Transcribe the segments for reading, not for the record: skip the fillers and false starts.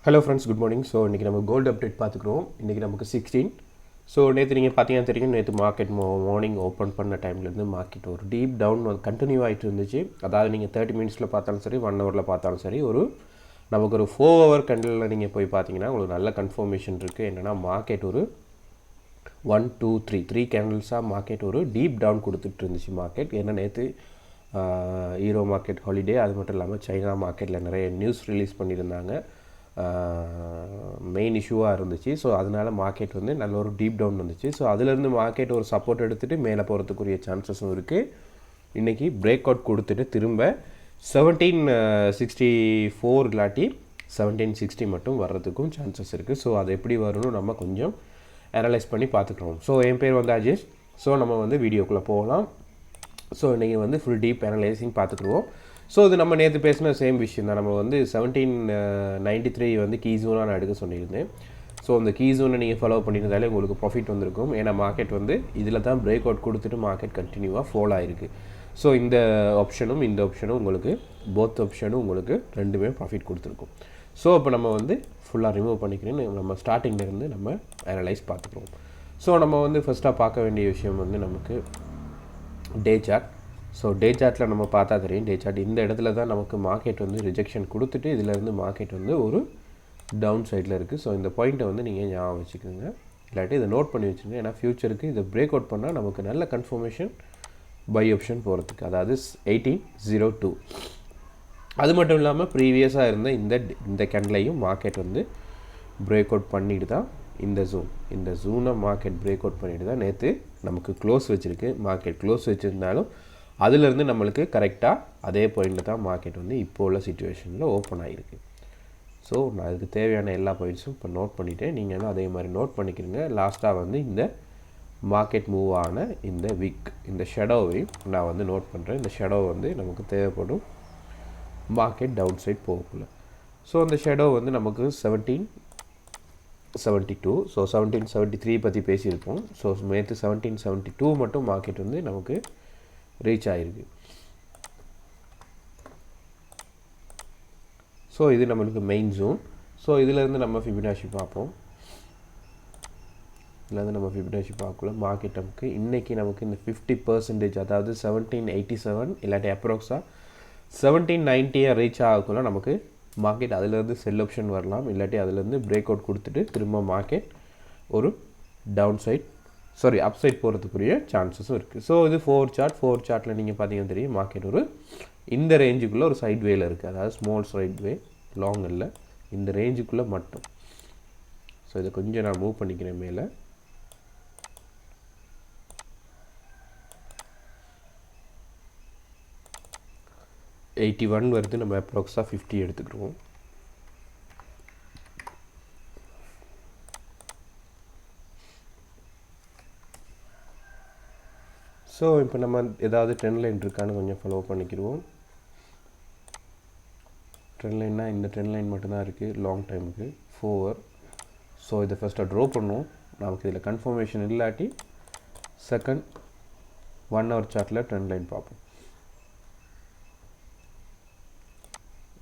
Hello friends, good morning. So இன்றைக்கி நம்ம gold update பார்த்துக்குறோம். இன்றைக்கி நமக்கு 16. ஸோ நேற்று நீங்கள் பார்த்தீங்கன்னா தெரியும், நேற்று மார்க்கெட் மார்னிங் ஓப்பன் பண்ண டைம்லேருந்து மார்க்கெட் ஒரு டீப் டவுன் கண்டினியூ ஆகிட்டு இருந்துச்சு. அதாவது நீங்கள் 30 மினிட்ஸில் பார்த்தாலும் சரி, 1 ஹவரில் பார்த்தாலும் சரி, நமக்கு ஒரு 4 ஹவர் கண்டில் நீங்கள் போய் பார்த்தீங்கன்னா உங்களுக்கு நல்ல கன்ஃபர்மேஷன் இருக்குது. என்னென்னா மார்க்கெட் ஒரு 1 2 3 கேண்டில்ஸாக மார்க்கெட் ஒரு டீப் டவுன் கொடுத்துட்டு இருந்துச்சு மார்க்கெட். ஏன்னா நேற்று ஈரோ மார்க்கெட் ஹாலிடே, அது மட்டும் இல்லாமல் சைனா மார்க்கெட்டில் நிறைய நியூஸ் ரிலீஸ் பண்ணியிருந்தாங்க, மெயின் இஷ்யூவாக இருந்துச்சு. ஸோ அதனால் மார்க்கெட் நல்ல ஒரு டீப் டவுன் வந்துச்சு. ஸோ அதிலேருந்து மார்க்கெட் ஒரு சப்போர்ட் எடுத்துகிட்டு மேலே போகிறதுக்குரிய சான்சஸும் இருக்குது. இன்றைக்கி பிரேக் அவுட் கொடுத்துட்டு திரும்ப 1764 இல்லாட்டி 1760 மட்டும் வர்றதுக்கும் சான்சஸ் இருக்குது. ஸோ அது எப்படி வரும்னு நம்ம கொஞ்சம் அனலைஸ் பண்ணி பார்த்துக்குறோம். ஸோ என் பேர் அஜேஷ். ஸோ நம்ம வீடியோக்குள்ளே போகலாம். ஸோ இன்றைக்கி ஃபுல் டீப் அனலைசிங் பார்த்துக்குருவோம். ஸோ இது நம்ம நேற்று பேசின சேம் விஷயம் தான். நம்ம 1793 கீ ஜோனாக நான் எடுக்க சொல்லியிருந்தேன். ஸோ அந்த கீ ஜோனை நீங்கள் ஃபாலோ பண்ணியிருந்தாலே உங்களுக்கு ப்ராஃபிட் வந்திருக்கும். ஏன்னா மார்க்கெட் இதில் தான் பிரேக் அவுட் கொடுத்துட்டு மார்க்கெட் கண்டினியூவாக ஃபால் ஆகிருக்கு. ஸோ இந்த ஆப்ஷனும் இந்த ஆப்ஷனும் உங்களுக்கு போத் ஆப்ஷனும் உங்களுக்கு ரெண்டுமே ப்ராஃபிட் கொடுத்துருக்கும். ஸோ இப்போ நம்ம ஃபுல்லாக ரிமூவ் பண்ணிக்கிறேன்னு நம்ம ஸ்டார்டிங்லேருந்து நம்ம அனலைஸ் பார்த்துக்குறோம். ஸோ நம்ம ஃபஸ்ட்டாக பார்க்க வேண்டிய விஷயம் நமக்கு டே சார்ட். ஸோ டே சார்ட்டில் நம்ம பார்த்தா தெரியும், டே சார்ட் இந்த இடத்துல தான் நமக்கு மார்க்கெட் ரிஜெக்ஷன் கொடுத்துட்டு இதிலேருந்து மார்க்கெட் ஒரு டவுன் சைடில் இருக்குது. ஸோ இந்த பாயிண்ட்டை நீங்கள் ஞாபகம் வச்சுக்கோங்க, இல்லாட்டி இதை நோட் பண்ணி வச்சுருங்க. ஏன்னா ஃப்யூச்சருக்கு இதை பிரேக் அவுட் பண்ணால் நமக்கு நல்ல கன்ஃபர்மேஷன் பை ஆப்ஷன் போகிறதுக்கு, அதாவது 1802. அது மட்டும் இல்லாமல் ப்ரீவியஸாக இருந்த இந்த கேண்ட்லையும் மார்க்கெட் பிரேக் அவுட் பண்ணிட்டு தான் இந்த ஜூனை மார்க்கெட் பிரேக் அவுட் பண்ணிட்டு தான் நேற்று நமக்கு க்ளோஸ் வச்சுருக்கு. மார்க்கெட் க்ளோஸ் வச்சுருந்தாலும் அதிலேருந்து நம்மளுக்கு கரெக்டாக அதே பாயிண்டில் தான் மார்க்கெட் இப்போ உள்ள சிச்சுவேஷனில் ஓப்பன் ஆகிருக்கு. ஸோ நான் அதுக்கு தேவையான எல்லா பாயிண்ட்ஸும் இப்போ நோட் பண்ணிவிட்டேன். நீங்களும் அதே மாதிரி நோட் பண்ணிக்கிறீங்க. லாஸ்ட்டாக இந்த மார்க்கெட் மூவ் ஆன இந்த வீக் இந்த ஷெடோவையும் நான் நோட் பண்ணுறேன். இந்த ஷெடோ நமக்கு தேவைப்படும் மார்க்கெட் டவுன் சைட் போகக்குள்ள. ஸோ அந்த ஷெடோ நமக்கு 1772. ஸோ 1773 பற்றி பேசியிருப்போம். ஸோ நேற்று 1772 மட்டும் மார்க்கெட் நமக்கு ரீச் ஆகிருக்கு. ஸோ இது நம்மளுக்கு மெயின் ஜோன். ஸோ இதிலேருந்து நம்ம ஃபிபனாச்சி பார்ப்போம். இதிலேருந்து நம்ம ஃபிபனாச்சி பார்க்கல மார்க்கெட் இன்றைக்கி நமக்கு இந்த 50%, அதாவது 1787 இல்லாட்டி அப்ராக்ஸாக 1790 ரீச் ஆகக்குள்ள நமக்கு மார்க்கெட் அதிலேருந்து செல் ஆப்ஷன் வரலாம், இல்லாட்டி அதிலேருந்து பிரேக் அவுட் கொடுத்துட்டு திரும்ப மார்க்கெட் ஒரு டவுன் சைட் அப் சைட் போகிறதுக்குரிய சான்சஸும் இருக்குது. ஸோ இது 4 சார்ட்டில் நீங்கள் பார்த்தீங்கன்னா தெரியும், மார்க்கெட் இந்த ரேஞ்சுக்குள்ளே ஒரு சைட் வேயில் இருக்குது. அதாவது ஸ்மால் சைட் வே, லாங் இல்லை, இந்த ரேஞ்சுக்குள்ளே மட்டும். ஸோ இதை கொஞ்சம் நான் மூவ் பண்ணிக்கிறேன் மேலே. $81 வருது, நம்ம அப்ராக்ஸாக 50 எடுத்துக்கிடுவோம். ஸோ இப்போ நம்ம ஏதாவது ட்ரெண்ட் லைன் இருக்கான்னு கொஞ்சம் ஃபாலோ பண்ணிக்கிடுவோம். ட்ரெண்ட் லைன்னா இந்த ட்ரெண்ட் லைன் மட்டும்தான் இருக்குது லாங் டைமுக்கு 4. ஸோ இதை ஃபஸ்ட்டாக ட்ரா பண்ணுவோம். நமக்கு இதில் கன்ஃபர்மேஷன் இல்லாட்டி செகண்ட் 1 ஹவர் சார்ட்டில் ட்ரெண்ட் லைன் பார்ப்போம்.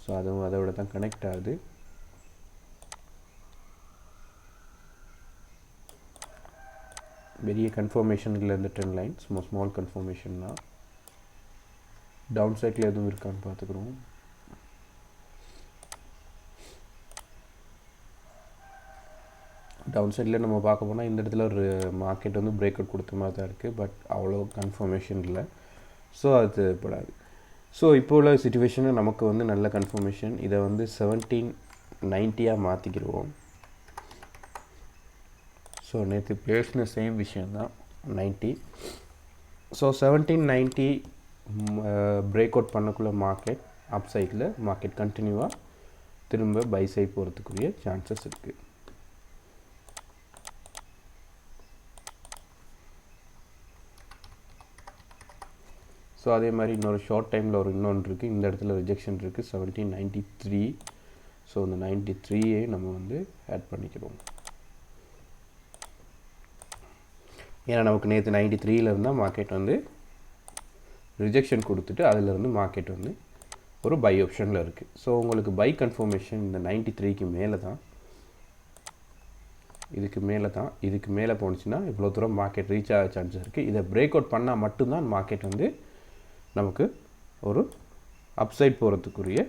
ஸோ அதுவும் அதோட தான் கனெக்ட் ஆகுது. பெரிய கன்ஃபர்மேஷன் இல்லை இந்த ட்ரெண்ட் லைன், ஸ்மால் கன்ஃபர்மேஷன் தான். டவுன் சைட்டில் எதுவும் இருக்கான்னு பார்த்துக்குறோம். டவுன் சைடில் நம்ம பார்க்க போனால் இந்த இடத்துல ஒரு மார்க்கெட் பிரேக் அவுட் கொடுத்த மாதிரி தான் இருக்குது, பட் அவ்வளோ கன்ஃபர்மேஷன் இல்லை. ஸோ அது தேவைப்படாது. ஸோ இப்போ உள்ள சிச்சுவேஷனை நமக்கு நல்ல கன்ஃபர்மேஷன். இதை 1790 மாற்றிக்கிடுவோம். ஸோ நேற்று பேசின சேம் விஷயந்தான் 90. ஸோ 1790 பிரேக் அவுட் பண்ணக்குள்ள மார்க்கெட் அப் சைடில் மார்க்கெட் கண்டினியூவாக திரும்ப பை சைட் போகிறதுக்குரிய சான்சஸ் இருக்குது. ஸோ அதே மாதிரி இன்னொரு ஷார்ட் டைமில் இன்னொன்று இருக்குது. இந்த இடத்துல ரிஜெக்ஷன் இருக்குது 1793. ஸோ இந்த 93 நம்ம ஆட் பண்ணிக்கிறோம். ஏன்னா நமக்கு நேற்று 93 இருந்தால் மார்க்கெட் ரிஜெக்ஷன் கொடுத்துட்டு அதிலிருந்து மார்க்கெட் ஒரு பை ஆப்ஷனில் இருக்குது. ஸோ உங்களுக்கு பை கன்ஃபர்மேஷன் இந்த 93க்கு மேலே தான், இதுக்கு மேலே போணுச்சுன்னா இவ்வளோ தூரம் மார்க்கெட் ரீச் ஆக சான்சஸ் இருக்குது. இதை பிரேக் அவுட் பண்ணால் மட்டும்தான் மார்க்கெட் வந்து நமக்கு ஒரு அப்சைட் போகிறதுக்குரிய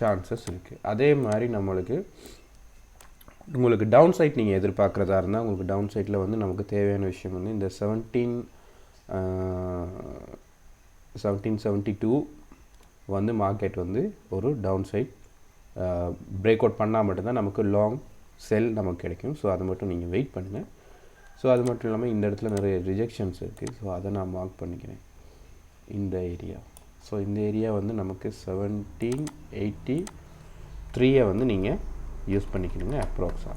சான்சஸ் இருக்குது. அதே மாதிரி உங்களுக்கு டவுன் சைட் நீங்கள் எதிர்பார்க்குறதா இருந்தால், உங்களுக்கு டவுன் சைட்டில் வந்து நமக்கு தேவையான விஷயம் வந்து இந்த 1772 வந்து மார்க்கெட் வந்து ஒரு டவுன் சைட் பிரேக் அவுட் பண்ணால் மட்டும்தான் நமக்கு லாங் செல் நமக்கு கிடைக்கும். ஸோ அது மட்டும் நீங்கள் வெயிட் பண்ணுங்கள். ஸோ அது மட்டும் இல்லாமல் இந்த இடத்துல நிறைய ரிஜெக்ஷன்ஸ் இருக்குது. ஸோ அதை நான் மார்க் பண்ணிக்கிறேன் இந்த ஏரியா. ஸோ இந்த ஏரியா வந்து நமக்கு 1783 வந்து நீங்கள் யூஸ் பண்ணிக்கணுங்க அப்ராக்ஸாக.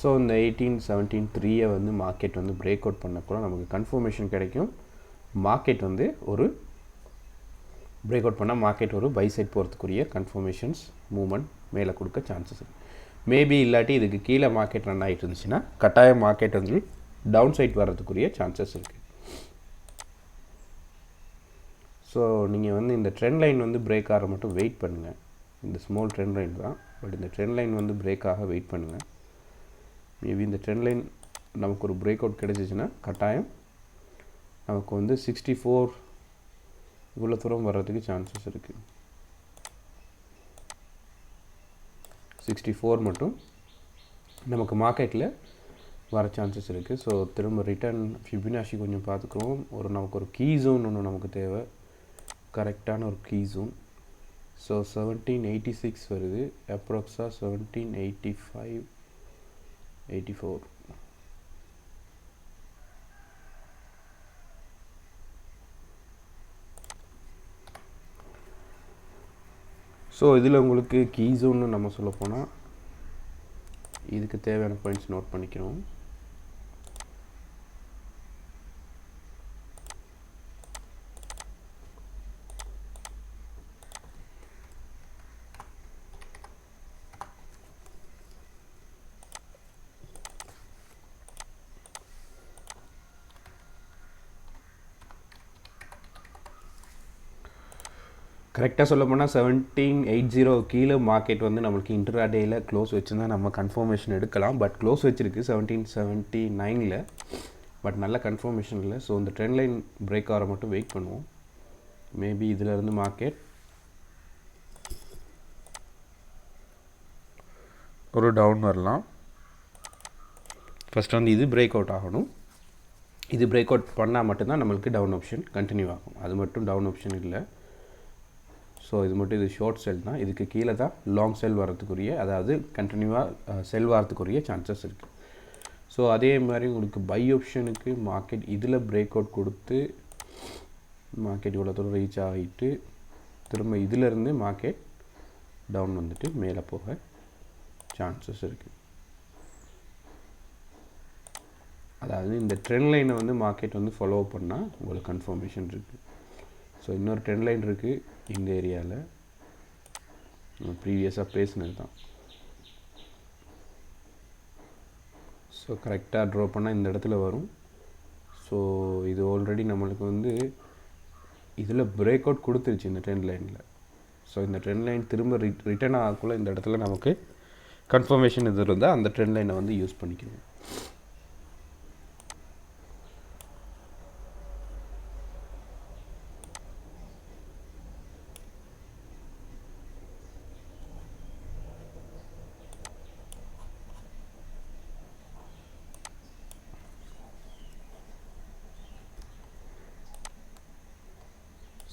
ஸோ இந்த 1773 வந்து மார்க்கெட் வந்து பிரேக் அவுட் பண்ணக்கூட நமக்கு கன்ஃபர்மேஷன் கிடைக்கும். மார்க்கெட் வந்து ஒரு பிரேக் அவுட் பண்ணால் மார்க்கெட் ஒரு பை சைட் போகிறதுக்குரிய கன்ஃபர்மேஷன்ஸ் மூவ்மெண்ட் மேலே கொடுக்க சான்சஸ் இருக்குது. மேபி இல்லாட்டி இதுக்கு கீழே மார்க்கெட் ரன் ஆகிட்டு இருந்துச்சுன்னா கட்டாயம் மார்க்கெட் வந்து டவுன் சைட் வர்றதுக்குரிய சான்சஸ் இருக்குது. ஸோ நீங்கள் வந்து இந்த ட்ரெண்ட் லைன் வந்து பிரேக் ஆக மட்டும் வெயிட் பண்ணுங்கள். இந்த ஸ்மால் ட்ரெண்ட் லைன் தான், பட் இந்த ட்ரெண்ட் லைன் வந்து பிரேக் ஆக வெயிட் பண்ணுங்கள். மேபி இந்த ட்ரெண்ட் லைன் நமக்கு ஒரு பிரேக் அவுட் கிடைச்சிச்சின்னா கட்டாயம் நமக்கு வந்து 64 இவ்வளோ தூரம் வர்றதுக்கு சான்சஸ் இருக்குது. 64 மட்டும் நமக்கு மார்க்கெட்டில் வர சான்சஸ் இருக்குது. ஸோ திரும்ப ரிட்டர்ன் ஃபிபனாஷி கொஞ்சம் பார்த்துக்குவோம். நமக்கு ஒரு கீ ஜோன் ஒன்று நமக்கு தேவை, கரெக்டான ஒரு கீ ஜோன். ஸோ 1786 வருது, அப்ராக்ஸாக 1785 84. ஸோ இதில் உங்களுக்கு கீ ஜோன்னு நம்ம சொல்ல போனால் இதுக்கு தேவையான பாயிண்ட்ஸ் நோட் பண்ணிக்கிறோம். கரெக்டாக சொல்ல போனால் 1780 கீழே மார்க்கெட் வந்து நம்மளுக்கு இன்ட்ராடேயில் க்ளோஸ் வச்சுருந்தா நம்ம கன்ஃபர்மேஷன் எடுக்கலாம். பட் க்ளோஸ் வச்சுருக்கு 1779, பட் நல்ல கன்ஃபர்மேஷன் இல்லை. ஸோ இந்த ட்ரெண்ட் லைன் பிரேக் ஆகிற மட்டும் வெயிட் பண்ணுவோம். மேபி இதிலேருந்து மார்க்கெட் ஒரு டவுன் வரலாம். ஃபஸ்ட் வந்து இது பிரேக் அவுட் ஆகணும். இது பிரேக் அவுட் பண்ணால் மட்டும்தான் நம்மளுக்கு டவுன் ஆப்ஷன் கண்டினியூ ஆகும். அது மட்டும் டவுன் ஆப்ஷன் இல்லை. ஸோ இது ஷார்ட் செல் தான். இதுக்கு கீழே தான் லாங் செல் வரதுக்குரிய, அதாவது கண்டினியூவாக செல் வரதுக்குரிய சான்சஸ் இருக்குது. ஸோ அதே மாதிரி உங்களுக்கு பை ஆப்ஷனுக்கு மார்க்கெட் இதில் பிரேக் அவுட் கொடுத்து மார்க்கெட் இவ்வளோ தூரம் ரீச் ஆகிட்டு திரும்ப இதிலேருந்து மார்க்கெட் டவுன் வந்துட்டு மேலே போக சான்சஸ் இருக்குது. அதாவது இந்த ட்ரெண்ட் லைனை வந்து மார்க்கெட் வந்து ஃபாலோ பண்ணால் உங்களுக்கு கன்ஃபர்மேஷன் இருக்குது. ஸோ இன்னொரு ட்ரெண்ட் லைன் இருக்குது இந்த ஏரியாவில், ப்ரீவியஸாக பேசினது தான். ஸோ கரெக்டாக ட்ரா பண்ணால் இந்த இடத்துல வரும். ஸோ இது ஆல்ரெடி நம்மளுக்கு வந்து இதில் பிரேக் அவுட் கொடுத்துருச்சு இந்த ட்ரெண்ட் லைனில். ஸோ இந்த ட்ரெண்ட் லைன் திரும்ப ரிட்டர்ன் ஆகக்குள்ள இந்த இடத்துல நமக்கு கன்ஃபர்மேஷன் இது இருந்தால் அந்த ட்ரெண்ட் லைனை வந்து யூஸ் பண்ணிக்கணும்.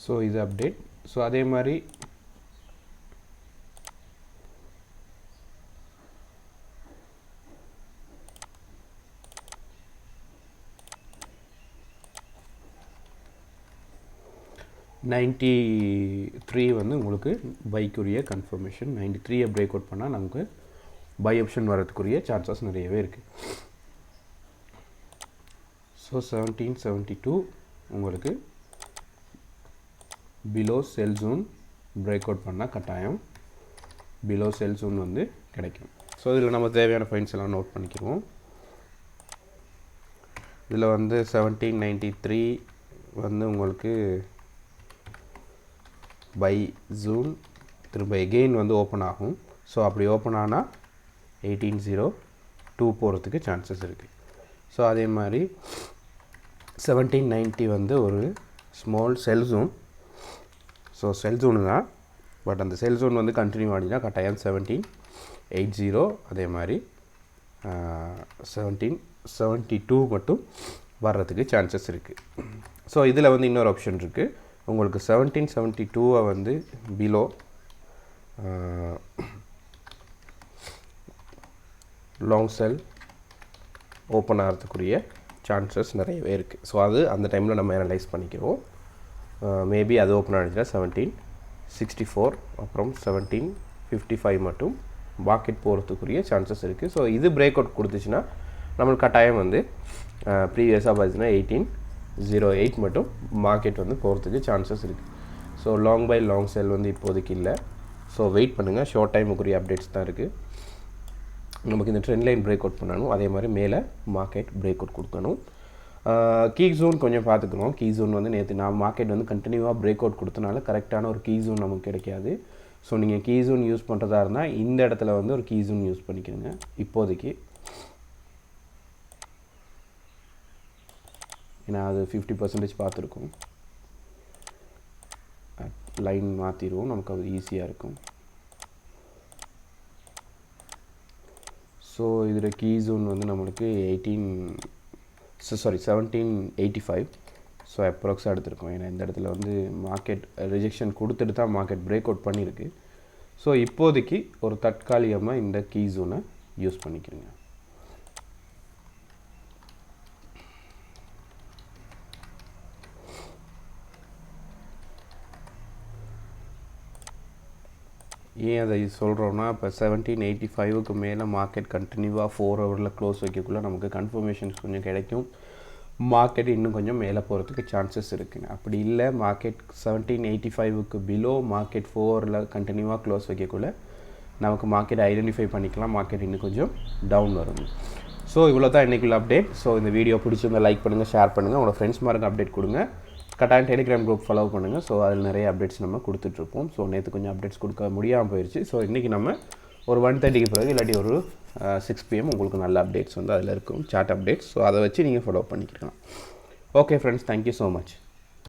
ஸோ இது அப்டேட். ஸோ அதே மாதிரி $93 வந்து உங்களுக்கு பைக்குரிய கன்ஃபர்மேஷன். 93 பிரேக் அவுட் பண்ணால் நமக்கு பை ஆப்ஷன் வரதுக்குரிய சான்சஸ் நிறையவே இருக்குது. ஸோ 1772 உங்களுக்கு below sell zone break out பண்ணால் கட்டாயம் பிலோ செல் ஜோன் வந்து கிடைக்கும். ஸோ இதில் நம்ம தேவையான பாயிண்ட்ஸ் எல்லாம் நோட் பண்ணிக்கிறோம். இதில் வந்து 1793 வந்து உங்களுக்கு பை ஜூன் திரும்ப எகெயின் வந்து ஓப்பன் ஆகும். ஸோ அப்படி ஓப்பன் ஆனால் 1802 போகிறதுக்கு சான்சஸ் இருக்குது. ஸோ அதே மாதிரி 1790 வந்து ஒரு ஸ்மால் செல் ஜோன். ஸோ செல் ஜோனு தான், பட் அந்த செல் ஜோன் வந்து கண்டினியூ ஆகினா கட்டாயம் 1780 அதே மாதிரி 1772 மட்டும் வர்றதுக்கு சான்சஸ் இருக்குது. ஸோ இதில் வந்து இன்னொரு ஆப்ஷன் இருக்குது. உங்களுக்கு 1772 வந்து பிலோ லாங் செல் ஓப்பன் ஆகிறதுக்குரிய சான்சஸ் நிறையவே இருக்குது. ஸோ அது அந்த டைமில் நம்ம அனலைஸ் பண்ணிக்கிறோம். மேபி அது ஓப்பன் ஆகிடுச்சுன்னா 1764 அப்புறம் 1755 மட்டும் மார்க்கெட் போகிறதுக்குரிய சான்சஸ் இருக்குது. ஸோ இது பிரேக் அவுட் கொடுத்துச்சுன்னா நம்மளுக்கு கட்டாயம் வந்து ப்ரீவியஸாக பார்த்திங்கன்னா 1808 மட்டும் மார்க்கெட் வந்து போகிறதுக்கு சான்சஸ் இருக்குது. ஸோ லாங் பை லாங் செல் வந்து இப்போதைக்கு இல்லை. ஸோ வெயிட் பண்ணுங்கள், ஷார்ட் டைமுக்குரிய அப்டேட்ஸ் தான் இருக்குது. நமக்கு இந்த ட்ரெண்ட் லைன் பிரேக் அவுட் பண்ணணும், அதே மாதிரி மேலே மார்க்கெட் பிரேக் அவுட் கொடுக்கணும். கீ ஜோன் கொஞ்சம் பார்த்துக்கணும். கீ ஜோன் வந்து நேற்று மார்க்கெட் வந்து கண்டினியூவாக பிரேக் அவுட் கொடுத்தனால கரெக்டான ஒரு கீ ஜோன் நமக்கு கிடைக்காது. ஸோ நீங்கள் கீ ஜோன் யூஸ் பண்ணுறதா இருந்தால் இந்த இடத்துல வந்து ஒரு கீ ஜோன் யூஸ் பண்ணிக்கிறங்க. இப்போதைக்கு ஏன்னா அது 50% பார்த்துருக்கோம். லைன் மாற்றிடுவோம், நமக்கு அது ஈஸியாக இருக்கும். ஸோ இதில் கீ ஜோன் வந்து நம்மளுக்கு 1785. ஸோ அப்ராக்ஸாக எடுத்துருக்கோம். ஏன்னா இந்த இடத்துல வந்து மார்க்கெட் ரிஜெக்ஷன் கொடுத்துட்டு தான் மார்க்கெட் பிரேக் அவுட் பண்ணியிருக்கு. ஸோ இப்போதைக்கு ஒரு தற்காலிகமாக இந்த கீ ஜோனை யூஸ் பண்ணிக்கிறேங்க. ஏன் அதை சொல்கிறோன்னா, இப்போ 1785க்கு மேலே மார்க்கெட் கண்டினியூவாக 4 ஹவரில் க்ளோஸ் வைக்கக்குள்ளே நமக்கு கன்ஃபர்மேஷன்ஸ் கொஞ்சம் கிடைக்கும். மார்க்கெட் இன்னும் கொஞ்சம் மேலே போகிறதுக்கு சான்சஸ் இருக்குங்க. அப்படி இல்லை, மார்க்கெட் 1785க்கு பிலோ மார்க்கெட் 4 கண்டினியூவாக க்ளோஸ் வைக்கக்குள்ளே நமக்கு மார்க்கெட் ஐடென்டிஃபை பண்ணிக்கலாம், மார்க்கெட் இன்னும் கொஞ்சம் டவுன் வரும். ஸோ இவ்வளோ தான் இன்றைக்குள்ள அப்டேட். ஸோ இந்த வீடியோ பிடிச்சிருந்தால் லைக் பண்ணுங்கள், ஷேர் பண்ணுங்கள், உங்களோட ஃப்ரெண்ட்ஸ் மாருக்கு அப்டேட் கொடுங்க. கட்டாயம் டெலிகிராம் குரூப் ஃபாலோ பண்ணுங்கள். ஸோ அதில் நிறைய அப்டேட்ஸ் நம்ம கொடுத்துட்ருப்போம். ஸோ நேற்று கொஞ்சம் அப்டேட்ஸ் கொடுக்க முடியாமல் போயிடுச்சு. ஸோ இன்றைக்கி நம்ம ஒரு 1:30க்கு பிறகு இல்லாட்டி ஒரு 6 PM உங்களுக்கு நல்ல அப்டேட்ஸ் வந்து அதில் இருக்கும், சார்ட் அப்டேட்ஸ். ஸோ அதை வச்சு நீங்கள் ஃபாலோ பண்ணிக்கலாம். Okay friends, thank you so much.